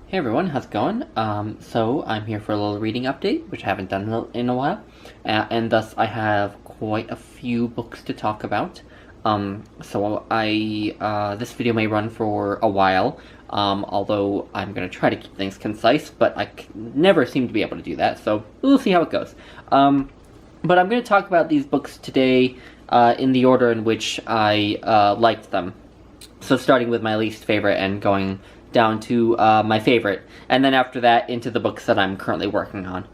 Hey everyone, how's it going? So I'm here for a little reading update, which I haven't done in a while, and thus I have quite a few books to talk about. This video may run for a while, although I'm going to try to keep things concise, but never seem to be able to do that, so we'll see how it goes. But I'm going to talk about these books today in the order in which I liked them. So starting with my least favorite and going down to my favorite, and then after that into the books that I'm currently working on.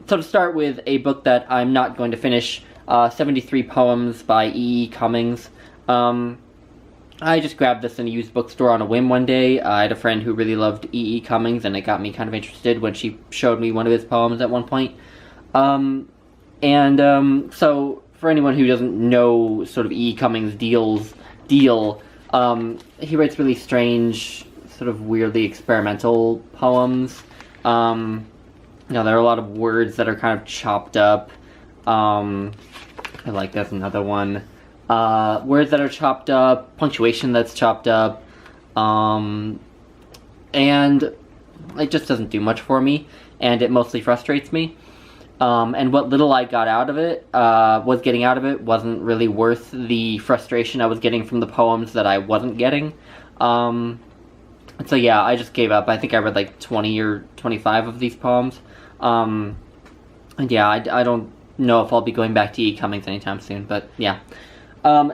So to start with a book that I'm not going to finish, 73 Poems by E.E. Cummings. I just grabbed this in a used bookstore on a whim one day. I had a friend who really loved E.E. Cummings, and it got me kind of interested when she showed me one of his poems at one point. So for anyone who doesn't know sort of E.E. Cummings' deal, he writes really strange, sort of weirdly experimental poems. There are a lot of words that are kind of chopped up. There's another one. Words that are chopped up, punctuation that's chopped up, and it just doesn't do much for me, and it mostly frustrates me. And what little I got out of it, was getting out of it, wasn't really worth the frustration I was getting from the poems that I wasn't getting. So yeah, I just gave up. I think I read like 20 or 25 of these poems. And yeah, I don't know if I'll be going back to E. Cummings anytime soon, but yeah.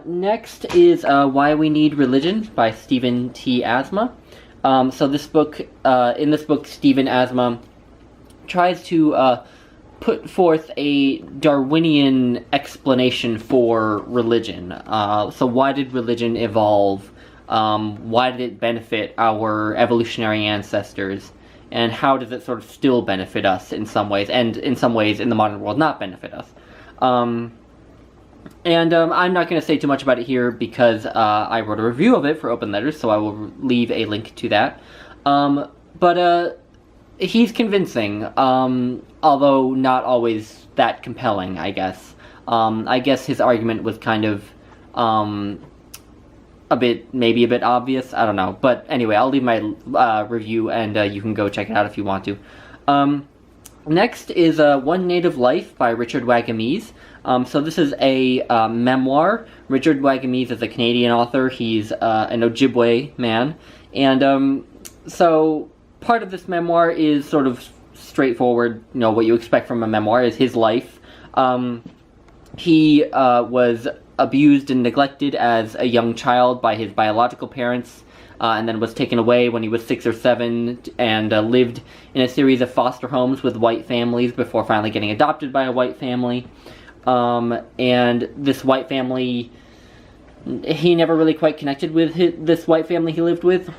Next is Why We Need Religion by Stephen T. Asma. So this book, in this book, Stephen Asma tries to put forth a Darwinian explanation for religion. So why did religion evolve? Why did it benefit our evolutionary ancestors? And how does it sort of still benefit us in some ways, and in some ways in the modern world not benefit us? I'm not going to say too much about it here because I wrote a review of it for Open Letters, so I will leave a link to that. But he's convincing, although not always that compelling, I guess. I guess his argument was kind of maybe a bit obvious, I don't know. But anyway, I'll leave my review, and you can go check it out if you want to. Next is One Native Life by Richard Wagamese. So this is a memoir. Richard Wagamese is a Canadian author. He's an Ojibwe man. And so part of this memoir is sort of straightforward, what you expect from a memoir is his life. He was abused and neglected as a young child by his biological parents, and then was taken away when he was 6 or 7, and lived in a series of foster homes with white families before finally getting adopted by a white family. And this white family, he never really quite connected with this white family he lived with.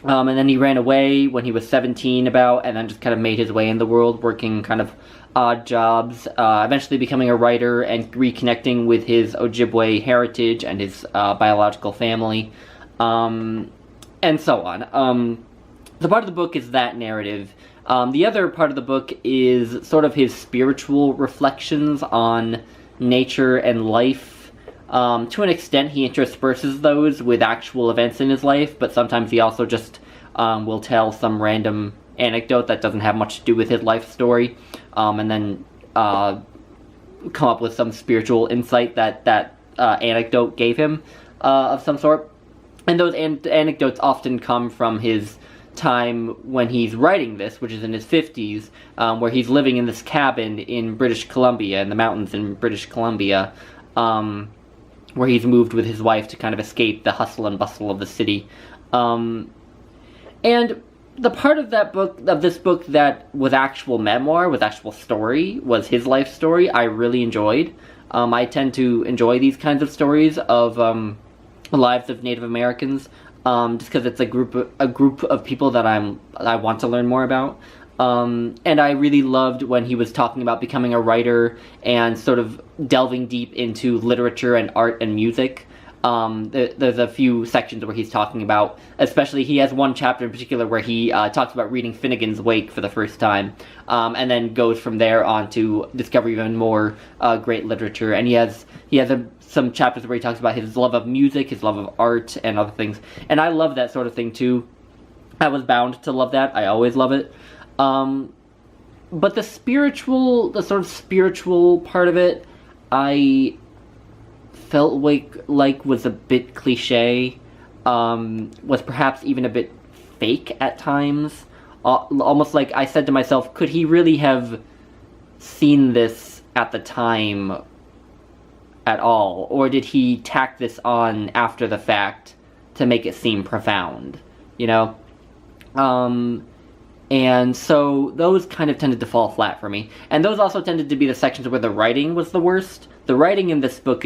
And then he ran away when he was 17 and then just kind of made his way in the world, working kind of odd jobs, eventually becoming a writer and reconnecting with his Ojibwe heritage and his biological family, and so on. The part of the book is that narrative. The other part of the book is sort of his spiritual reflections on nature and life. To an extent, he intersperses those with actual events in his life, but sometimes he also just will tell some random anecdote that doesn't have much to do with his life story, and then come up with some spiritual insight that anecdote gave him of some sort. And those anecdotes often come from his time when he's writing this, which is in his 50s, where he's living in this cabin in British Columbia, in the mountains in British Columbia, where he's moved with his wife to kind of escape the hustle and bustle of the city. And the part of this book that was actual memoir, was actual story, was his life story, I really enjoyed. I tend to enjoy these kinds of stories of lives of Native Americans, just because it's a group of people that I want to learn more about. And I really loved when he was talking about becoming a writer and sort of delving deep into literature and art and music. There's a few sections where he's talking about, especially he has one chapter in particular where he talks about reading Finnegan's Wake for the first time, and then goes from there on to discover even more great literature. And he has some chapters where he talks about his love of music, his love of art, and other things. And I love that sort of thing too. I was bound to love that. I always love it. But the sort of spiritual part of it, I felt like was a bit cliche, was perhaps even a bit fake at times. Almost like I said to myself, could he really have seen this at the time at all? Or did he tack this on after the fact to make it seem profound? You know? And so those kind of tended to fall flat for me. And those also tended to be the sections where the writing was the worst. The writing in this book,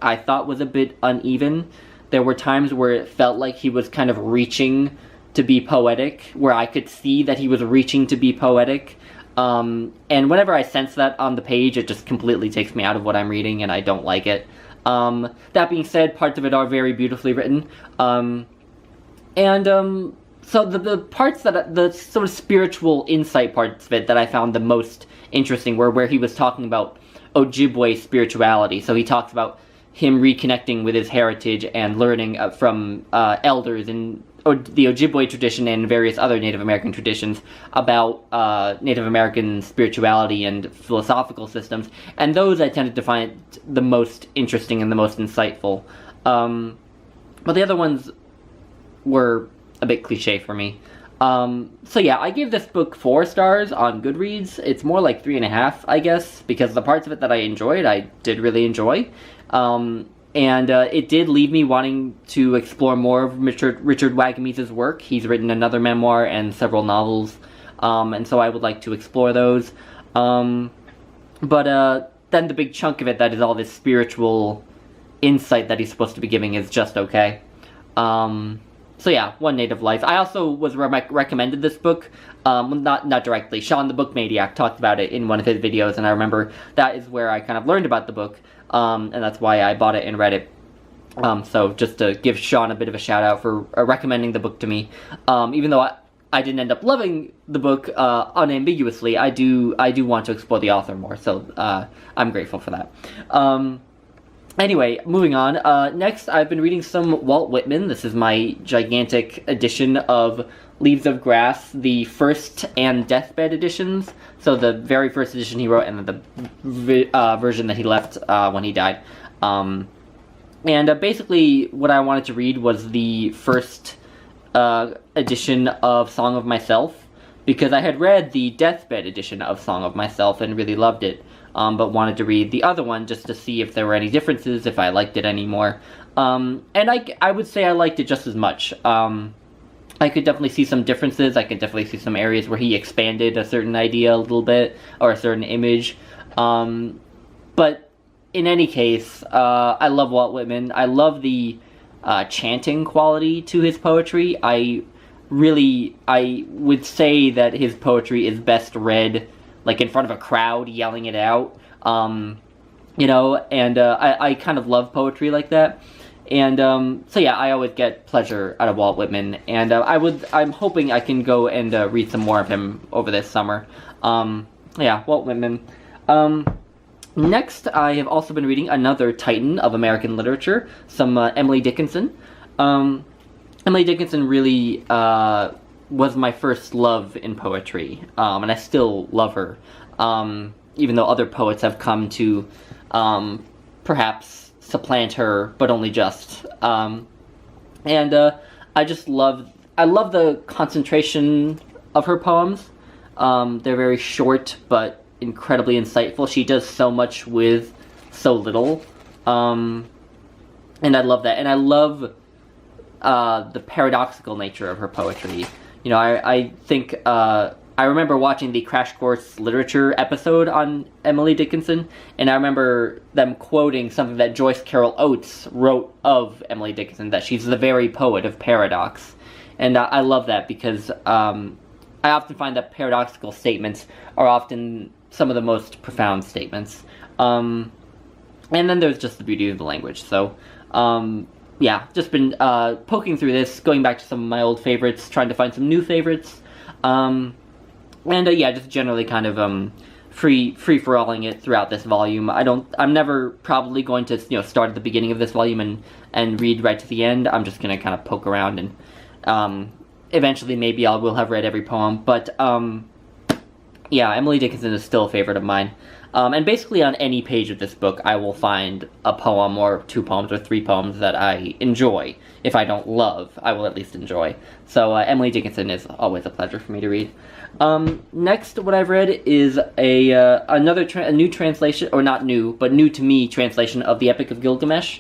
I thought, was a bit uneven. There were times where it felt like he was kind of reaching to be poetic, where I could see that he was reaching to be poetic. And whenever I sense that on the page, it just completely takes me out of what I'm reading, and I don't like it. That being said, parts of it are very beautifully written. So the parts the sort of spiritual insight parts of it that I found the most interesting were where he was talking about Ojibwe spirituality. So he talks about him reconnecting with his heritage and learning from elders in the Ojibwe tradition and various other Native American traditions about Native American spirituality and philosophical systems. And those I tended to find the most interesting and the most insightful. But the other ones were a bit cliche for me. So yeah, I gave this book 4 stars on Goodreads. It's more like 3.5, I guess, because the parts of it that I enjoyed, I did really enjoy. And it did leave me wanting to explore more of Richard Wagamese' work. He's written another memoir and several novels, and so I would like to explore those. But then the big chunk of it, that is all this spiritual insight that he's supposed to be giving, is just okay. So yeah, One Native Life. I also was recommended this book, not directly. Sean the Book Maniac talked about it in one of his videos, and I remember that is where I kind of learned about the book, and that's why I bought it and read it. So just to give Sean a bit of a shout out for recommending the book to me. Even though I didn't end up loving the book unambiguously, I do want to explore the author more, so I'm grateful for that. Anyway, moving on. Next, I've been reading some Walt Whitman. This is my gigantic edition of Leaves of Grass, the first and deathbed editions. So the very first edition he wrote, and then the version that he left when he died. And basically, what I wanted to read was the first edition of Song of Myself, because I had read the deathbed edition of Song of Myself and really loved it. But wanted to read the other one just to see if there were any differences, if I liked it anymore. And I would say I liked it just as much. I could definitely see some differences. I could definitely see some areas where he expanded a certain idea a little bit, or a certain image. But in any case, I love Walt Whitman. I love the chanting quality to his poetry. I would say that his poetry is best read like in front of a crowd, yelling it out, you know, and I kind of love poetry like that. And so yeah, I always get pleasure out of Walt Whitman, and I'm hoping I can go and read some more of him over this summer. Yeah, Walt Whitman. Next, I have also been reading another titan of American literature, some Emily Dickinson. Emily Dickinson really was my first love in poetry, and I still love her, even though other poets have come to perhaps supplant her, but only just. I love the concentration of her poems. They're very short, but incredibly insightful. She does so much with so little, and I love that. And I love the paradoxical nature of her poetry. You know, I think, I remember watching the Crash Course Literature episode on Emily Dickinson, and I remember them quoting something that Joyce Carol Oates wrote of Emily Dickinson, that she's the very poet of paradox. And I love that, because I often find that paradoxical statements are often some of the most profound statements. And then there's just the beauty of the language. So, yeah, just been poking through this, going back to some of my old favorites, trying to find some new favorites, yeah, just generally kind of free-for-alling it throughout this volume. I'm never probably going to, you know, start at the beginning of this volume and read right to the end. I'm just gonna kind of poke around and eventually maybe I will have read every poem, but yeah, Emily Dickinson is still a favorite of mine. And basically on any page of this book, I will find a poem or 2 poems or 3 poems that I enjoy. If I don't love, I will at least enjoy. So Emily Dickinson is always a pleasure for me to read. Next, what I've read is a new translation, or not new, but new to me translation of the Epic of Gilgamesh.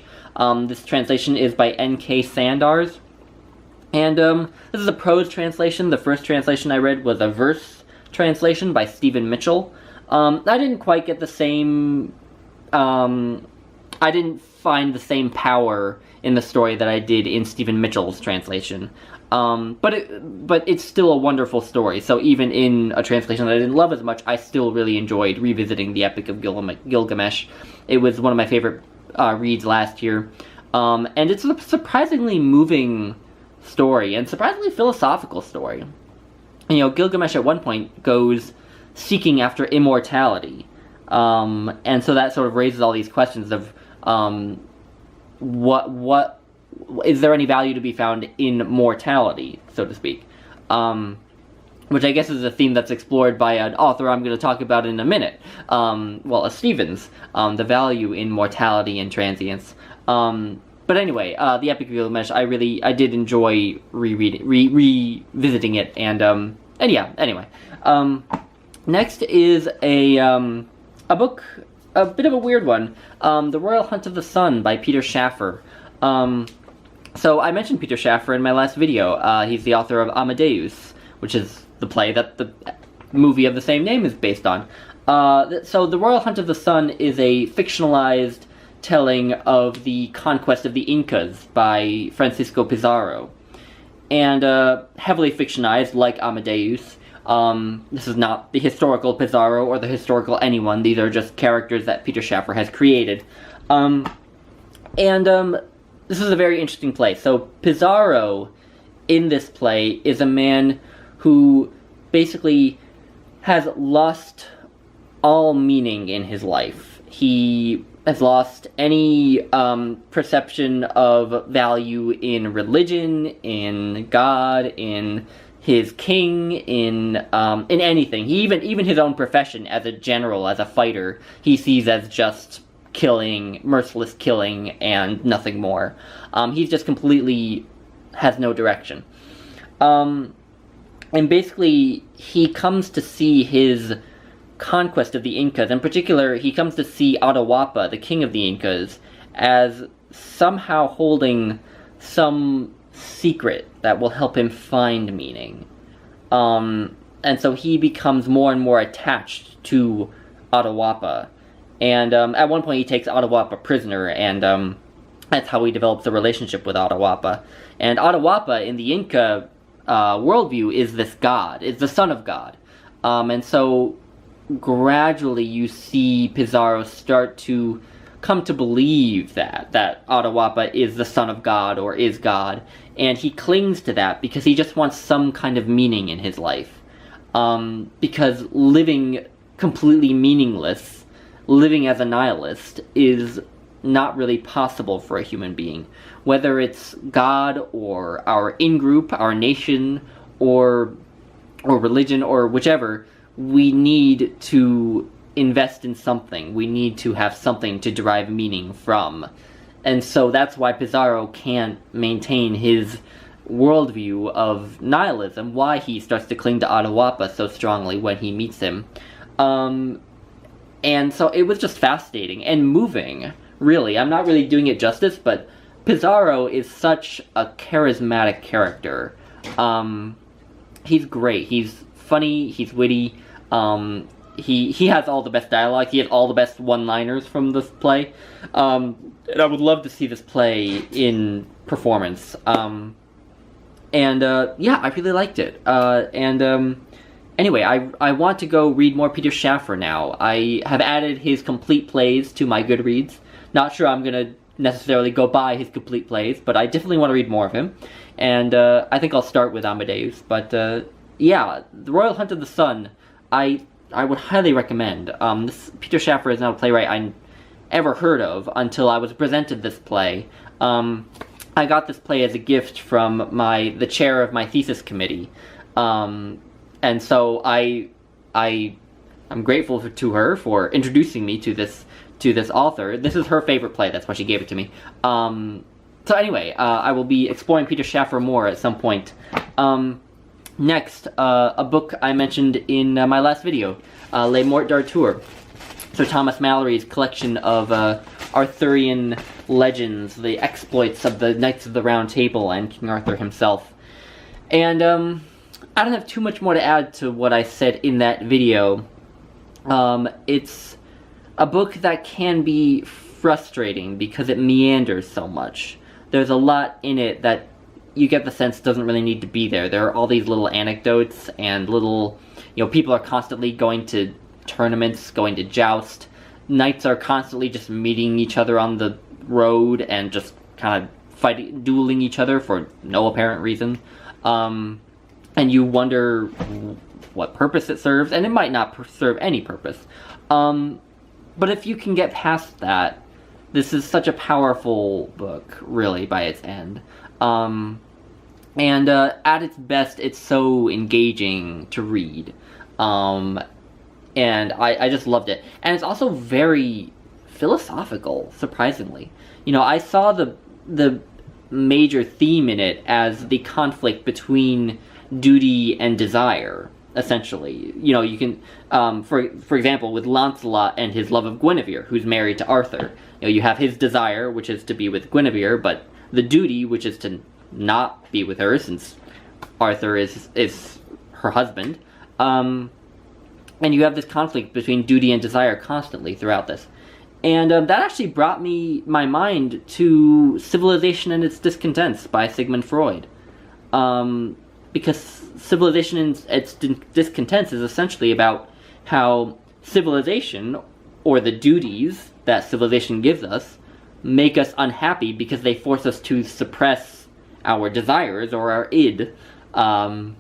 This translation is by N.K. Sandars. And this is a prose translation. The first translation I read was a verse translation by Stephen Mitchell. I didn't quite get the same... I didn't find the same power in the story that I did in Stephen Mitchell's translation. But it's still a wonderful story, so even in a translation that I didn't love as much, I still really enjoyed revisiting the Epic of Gilgamesh. It was one of my favorite reads last year. And it's a surprisingly moving story, and surprisingly philosophical story. You know, Gilgamesh at one point goes seeking after immortality. And so that sort of raises all these questions of what is there any value to be found in mortality, so to speak? Which I guess is a theme that's explored by an author I'm going to talk about in a minute. Well, Stevens, the value in mortality and transience. But anyway, the Epic of Gilgamesh, I did enjoy revisiting it, and yeah, anyway. Next is a book, a bit of a weird one, The Royal Hunt of the Sun by Peter Shaffer. So I mentioned Peter Shaffer in my last video. He's the author of Amadeus, which is the play that the movie of the same name is based on. So The Royal Hunt of the Sun is a fictionalized telling of the conquest of the Incas by Francisco Pizarro. And heavily fictionized, like Amadeus. This is not the historical Pizarro or the historical anyone. These are just characters that Peter Shaffer has created. This is a very interesting play. So Pizarro, in this play, is a man who basically has lost all meaning in his life. He has lost any perception of value in religion, in God, in his king, in anything. He even his own profession as a general, as a fighter, he sees as just killing, merciless killing, and nothing more. He's just completely has no direction. And basically, he comes to see his conquest of the Incas. In particular, he comes to see Atahualpa, the king of the Incas, as somehow holding some secret that will help him find meaning. And so he becomes more and more attached to Atahualpa. And at one point he takes Atahualpa prisoner, and that's how he develops a relationship with Atahualpa. And Atahualpa, in the Inca worldview, is this god, is the son of God. And so gradually you see Pizarro start to come to believe that Atahualpa is the son of God, or is God, and he clings to that because he just wants some kind of meaning in his life. Because living completely meaningless, living as a nihilist, is not really possible for a human being. Whether it's God, or our in-group, our nation, or religion, or whichever, we need to invest in something. We need to have something to derive meaning from. And so that's why Pizarro can't maintain his worldview of nihilism, why he starts to cling to Atahualpa so strongly when he meets him. And so it was just fascinating and moving, really. I'm not really doing it justice, but Pizarro is such a charismatic character. He's great. He's funny, he's witty, he has all the best dialogue, he has all the best one-liners from this play, and I would love to see this play in performance. Yeah, I really liked it, anyway, I want to go read more Peter Shaffer now. I have added his complete plays to my Goodreads. Not sure I'm gonna necessarily go buy his complete plays, but I definitely want to read more of him, and I think I'll start with Amadeus, but yeah, The Royal Hunt of the Sun, I would highly recommend. This Peter Shaffer is not a playwright I ever heard of until I was presented this play. I got this play as a gift from the chair of my thesis committee, and so I'm grateful to her for introducing me to this author. This is her favorite play. That's why she gave it to me. So anyway, I will be exploring Peter Shaffer more at some point. Next, a book I mentioned in my last video, Les Morts d'Arthur. So Thomas Mallory's collection of Arthurian legends, the exploits of the Knights of the Round Table and King Arthur himself. And I don't have too much more to add to what I said in that video. It's a book that can be frustrating because it meanders so much. There's a lot in it that you get the sense doesn't really need to be there. There are all these little anecdotes and little, people are constantly going to tournaments, going to joust. Knights are constantly just meeting each other on the road and just kind of dueling each other for no apparent reason. And you wonder what purpose it serves, and it might not serve any purpose. But if you can get past that, this is such a powerful book, really, by its end. And at its best, it's so engaging to read. And I just loved it. And it's also very philosophical, surprisingly. I saw the major theme in it as the conflict between duty and desire, essentially. You can, for example, with Lancelot and his love of Guinevere, who's married to Arthur. You have his desire, which is to be with Guinevere, but the duty, which is to not be with her, since Arthur is her husband. And you have this conflict between duty and desire constantly throughout this. And that actually brought my mind to Civilization and Its Discontents by Sigmund Freud. Because Civilization and Its Discontents is essentially about how civilization, or the duties that civilization gives us, make us unhappy because they force us to suppress our desires or our id. I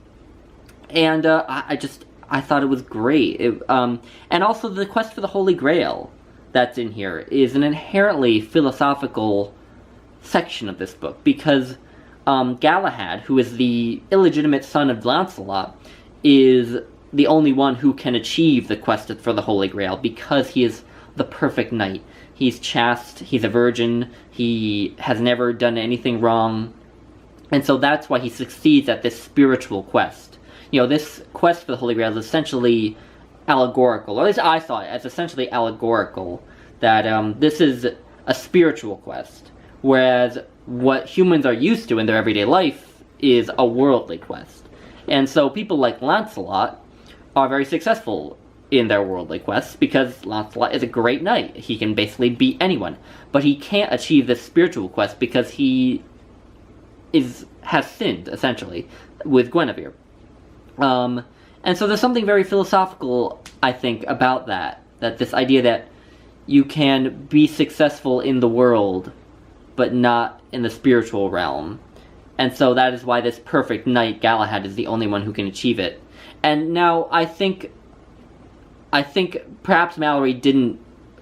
thought it was great. And also the quest for the Holy Grail that's in here is an inherently philosophical section of this book, because Galahad, who is the illegitimate son of Lancelot, is the only one who can achieve the quest for the Holy Grail, because he is the perfect knight. He's chaste, he's a virgin, he has never done anything wrong, and so that's why he succeeds at this spiritual quest. This quest for the Holy Grail is essentially allegorical, or at least I saw it as essentially allegorical, that this is a spiritual quest, whereas what humans are used to in their everyday life is a worldly quest. And so people like Lancelot are very successful in their worldly quests, because Lancelot is a great knight. He can basically beat anyone. But he can't achieve this spiritual quest because he has sinned, essentially, with Guinevere. And so there's something very philosophical, I think, about that this idea that you can be successful in the world, but not in the spiritual realm. And so that is why this perfect knight, Galahad, is the only one who can achieve it. And now, I think perhaps Mallory didn't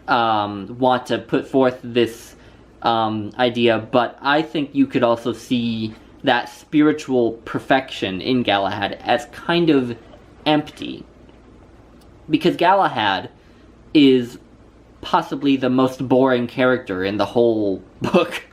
want to put forth this idea, but I think you could also see that spiritual perfection in Galahad as kind of empty. Because Galahad is possibly the most boring character in the whole book.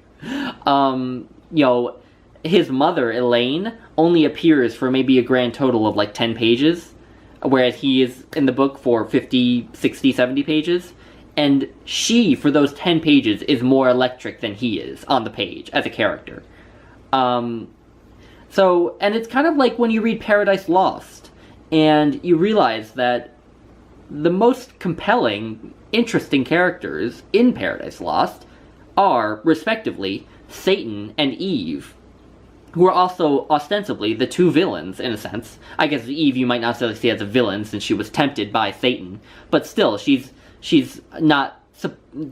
His mother, Elaine, only appears for maybe a grand total of like 10 pages, whereas he is in the book for 50, 60, 70 pages. And she, for those 10 pages, is more electric than he is on the page as a character. And it's kind of like when you read Paradise Lost, and you realize that the most compelling, interesting characters in Paradise Lost are, respectively, Satan and Eve, who are also ostensibly the two villains, in a sense. I guess Eve you might not necessarily see as a villain, since she was tempted by Satan, but still, she's not...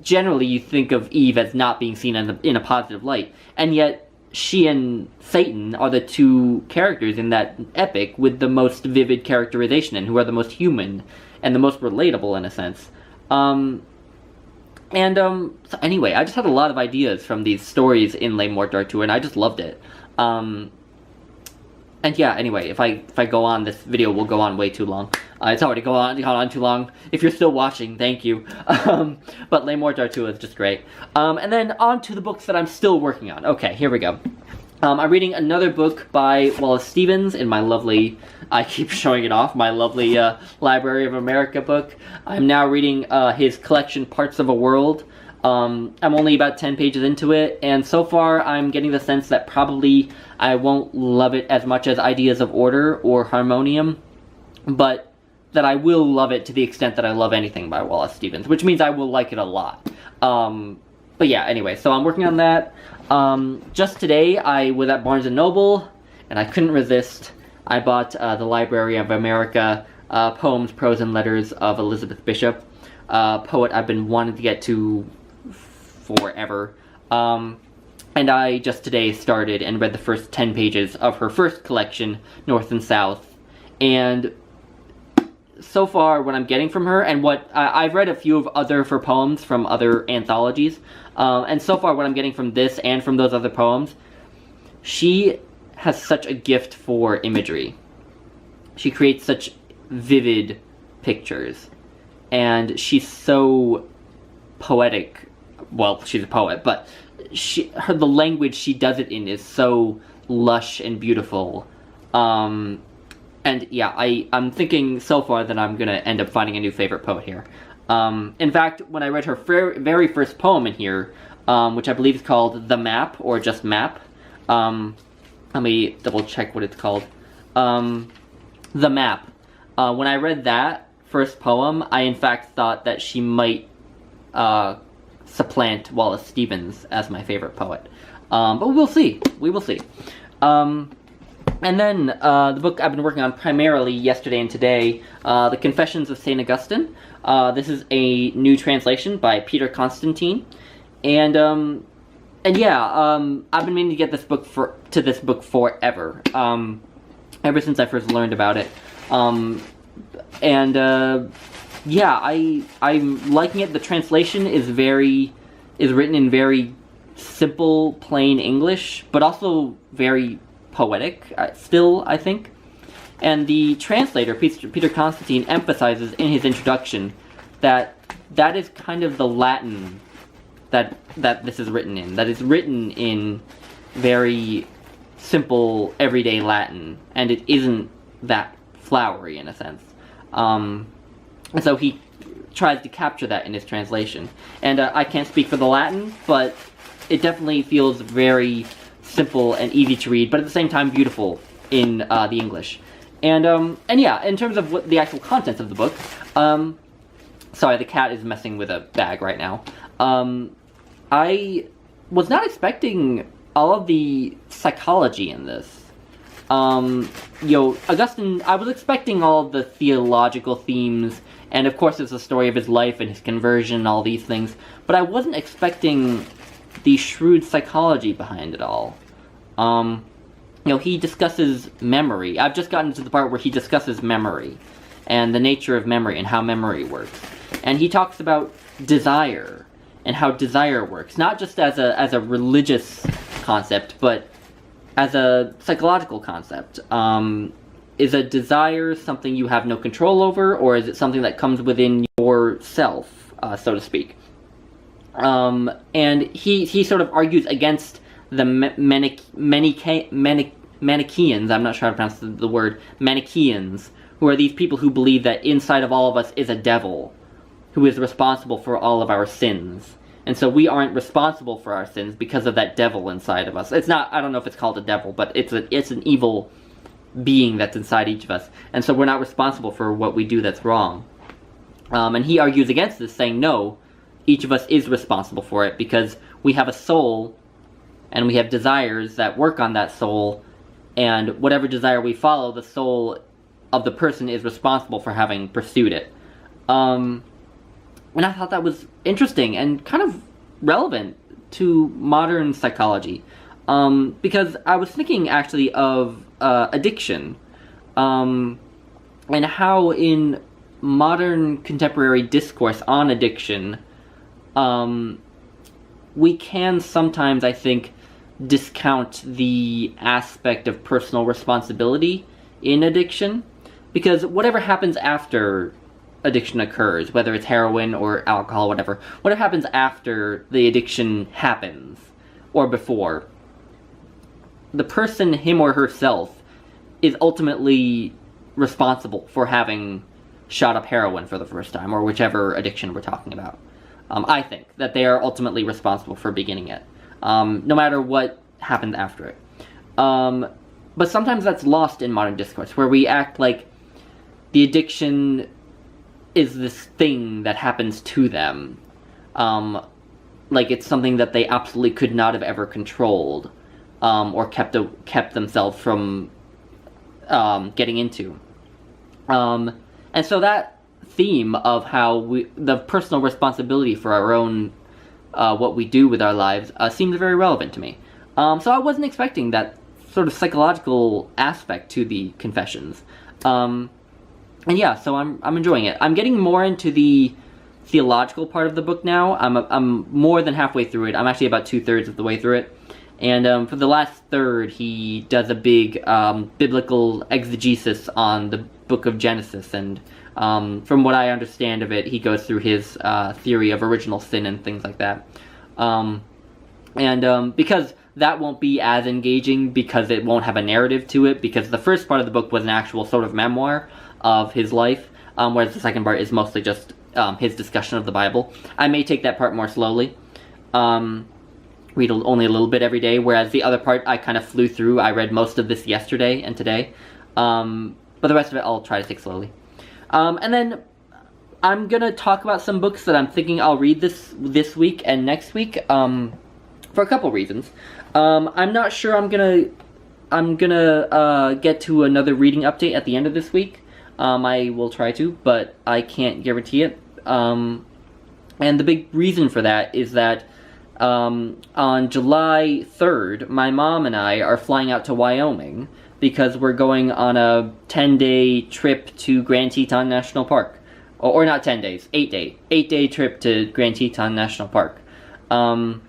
Generally, you think of Eve as not being seen in a positive light, and yet she and Satan are the two characters in that epic with the most vivid characterization, and who are the most human and the most relatable, in a sense. And so anyway, I just had a lot of ideas from these stories in Le Morte d'Arthur, and I just loved it. And yeah, anyway, if I go on, this video will go on way too long. It's already gone on too long. If you're still watching, thank you. But Le Morte d'Arthur is just great. And then on to the books that I'm still working on. Okay, here we go. I'm reading another book by Wallace Stevens in my lovely, I keep showing it off, my lovely Library of America book. I'm now reading his collection, Parts of a World. I'm only about 10 pages into it, and so far I'm getting the sense that probably I won't love it as much as Ideas of Order or Harmonium, but that I will love it to the extent that I love anything by Wallace Stevens, which means I will like it a lot. But yeah, anyway, so I'm working on that. Just today, I was at Barnes & Noble, and I couldn't resist. I bought the Library of America, Poems, Prose, and Letters of Elizabeth Bishop, poet I've been wanting to get to forever. And I just today started and read the first 10 pages of her first collection, North and South. And so far, what I'm getting from her, and what I've read a few of her poems from other anthologies, and so far what I'm getting from this and from those other poems, she has such a gift for imagery. She creates such vivid pictures, and she's so poetic. Well, she's a poet, but the language she does it in is so lush and beautiful. And yeah, I'm thinking so far that I'm gonna end up finding a new favorite poet here. In fact, when I read her very first poem in here, which I believe is called The Map, or just Map, let me double check what it's called. The Map. When I read that first poem, I in fact thought that she might supplant Wallace Stevens as my favorite poet. But we'll see. We will see. And then the book I've been working on primarily yesterday and today, The Confessions of St. Augustine. This is a new translation by Peter Constantine. And yeah, I've been meaning to get this book forever. Ever since I first learned about it. Yeah, I'm liking it. The translation is written in very simple, plain English, but also very poetic, still, I think. And the translator, Peter Constantine, emphasizes in his introduction that is kind of the Latin that this is written in. That is written in very simple, everyday Latin, and it isn't that flowery in a sense. And so he tries to capture that in his translation. And I can't speak for the Latin, but it definitely feels very simple and easy to read, but at the same time beautiful in the English. And yeah, in terms of what the actual contents of the book, sorry, the cat is messing with a bag right now. I was not expecting all of the psychology in this. Augustine, I was expecting all of the theological themes, and of course it's the story of his life and his conversion and all these things, but I wasn't expecting the shrewd psychology behind it all. He discusses memory. I've just gotten to the part where he discusses memory, and the nature of memory, and how memory works. And he talks about desire, and how desire works, not just as a religious concept, but as a psychological concept. Is a desire something you have no control over, or is it something that comes within yourself, so to speak? And he sort of argues against the Manichaeans, I'm not sure how to pronounce the word, Manichaeans, who are these people who believe that inside of all of us is a devil, who is responsible for all of our sins. And so we aren't responsible for our sins because of that devil inside of us. It's not, I don't know if it's called a devil, but it's an evil being that's inside each of us. And so we're not responsible for what we do that's wrong. And he argues against this, saying, no, each of us is responsible for it because we have a soul and we have desires that work on that soul, and whatever desire we follow, the soul of the person is responsible for having pursued it. And I thought that was interesting and kind of relevant to modern psychology. Because I was thinking actually of addiction. And how in modern contemporary discourse on addiction, we can sometimes, I think, discount the aspect of personal responsibility in addiction, because whatever happens after addiction occurs, whether it's heroin or alcohol, whatever happens after the addiction happens, or before, the person, him or herself, is ultimately responsible for having shot up heroin for the first time, or whichever addiction we're talking about. I think that they are ultimately responsible for beginning it, no matter what happened after it. But sometimes that's lost in modern discourse, where we act like the addiction is this thing that happens to them, like it's something that they absolutely could not have ever controlled, or kept themselves from getting into. And so that theme of how the personal responsibility for our own what we do with our lives seemed very relevant to me. So I wasn't expecting that sort of psychological aspect to the Confessions. And yeah, so I'm enjoying it. I'm getting more into the theological part of the book now. I'm more than halfway through it. I'm actually about 2/3 of the way through it. And for the last third, he does a big biblical exegesis on the book of Genesis, and from what I understand of it, he goes through his theory of original sin and things like that. Because that won't be as engaging, because it won't have a narrative to it, because the first part of the book was an actual sort of memoir of his life, whereas the second part is mostly just his discussion of the Bible. I may take that part more slowly. Read only a little bit every day, whereas the other part I kind of flew through. I read most of this yesterday and today, but the rest of it I'll try to take slowly. And then I'm gonna talk about some books that I'm thinking I'll read this week and next week, for a couple reasons. I'm not sure I'm gonna get to another reading update at the end of this week. I will try to, but I can't guarantee it. And the big reason for that is that on July 3rd, my mom and I are flying out to Wyoming because we're going on a 10-day trip to Grand Teton National Park. Or not 10 days, 8-day trip to Grand Teton National Park. And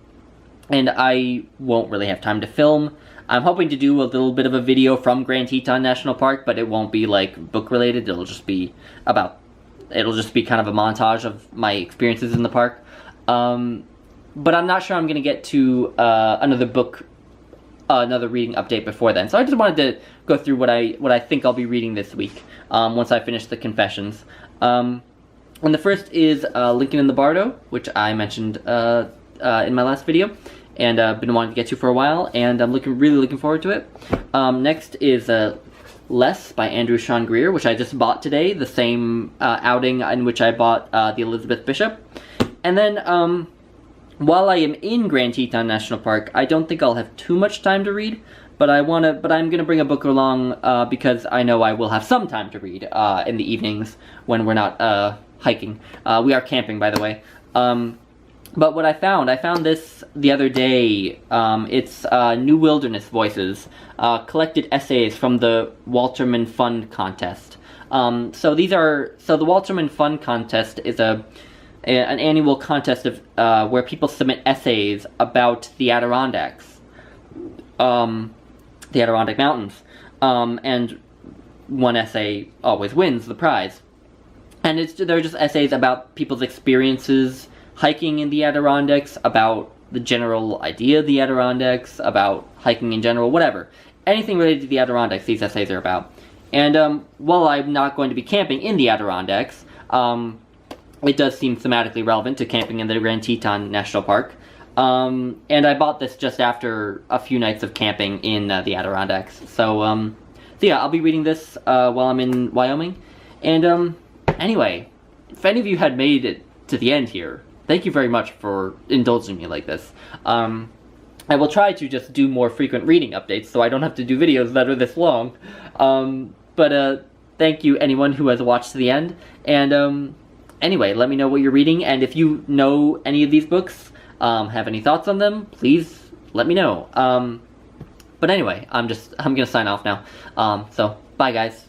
I won't really have time to film. I'm hoping to do a little bit of a video from Grand Teton National Park, but it won't be like book related. It'll just be kind of a montage of my experiences in the park. But I'm not sure I'm going to get to another reading update before then. So I just wanted to go through what I think I'll be reading this week, once I finish the Confessions. And the first is Lincoln in the Bardo, which I mentioned in my last video, and I've been wanting to get to for a while, and I'm really looking forward to it. Next is Less by Andrew Sean Greer, which I just bought today, the same outing in which I bought the Elizabeth Bishop. And then while I am in Grand Teton National Park, I don't think I'll have too much time to read, but I'm gonna bring a book along because I know I will have some time to read in the evenings when we're not hiking. We are camping, by the way. But what I found this the other day. It's New Wilderness Voices, collected essays from the Walterman Fund Contest. So the Walterman Fund Contest is an annual contest of where people submit essays about the Adirondacks, the Adirondack Mountains, and one essay always wins the prize. And they're just essays about people's experiences hiking in the Adirondacks, about the general idea of the Adirondacks, about hiking in general, whatever. Anything related to the Adirondacks, these essays are about. And while I'm not going to be camping in the Adirondacks, it does seem thematically relevant to camping in the Grand Teton National Park. And I bought this just after a few nights of camping in the Adirondacks. So yeah, I'll be reading this while I'm in Wyoming. And anyway, if any of you had made it to the end here, thank you very much for indulging me like this. I will try to just do more frequent reading updates so I don't have to do videos that are this long. But thank you anyone who has watched to the end. And anyway, let me know what you're reading, and if you know any of these books, have any thoughts on them, please let me know. But anyway, I'm gonna sign off now. So bye guys.